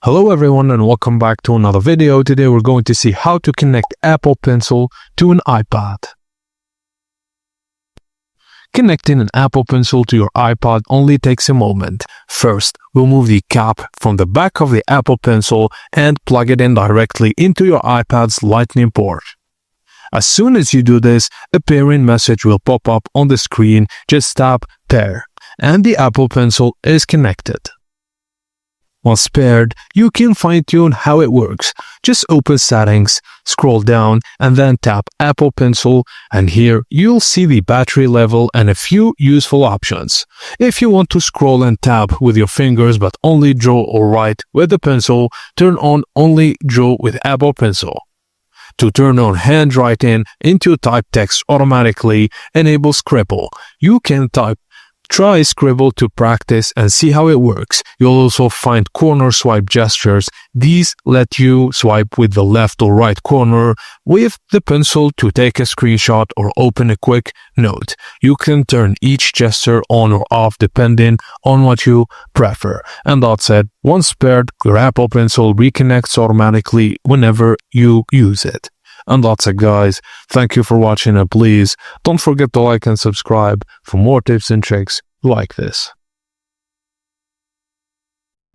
Hello everyone and welcome back to another video. Today we're going to see how to connect Apple Pencil to an iPad. Connecting an Apple Pencil to your iPad only takes a moment. First, remove the cap from the back of the Apple Pencil and plug it in directly into your iPad's Lightning port. As soon as you do this, a pairing message will pop up on the screen. Just tap Pair, and the Apple Pencil is connected. Once paired, you can fine-tune how it works. Just open Settings, scroll down, and then tap Apple Pencil, and here you'll see the battery level and a few useful options. If you want to scroll and tap with your fingers but only draw or write with the pencil, turn on Only Draw with Apple Pencil. To turn on handwriting into type text automatically, enable Scribble. You can Try Scribble to practice and see how it works. You'll also find corner swipe gestures. These let you swipe with the left or right corner with the pencil to take a screenshot or open a quick note. You can turn each gesture on or off depending on what you prefer. And that's it. Once paired, your Apple Pencil reconnects automatically whenever you use it. And that's it, guys. Thank you for watching, and please don't forget to like and subscribe for more tips and tricks like this.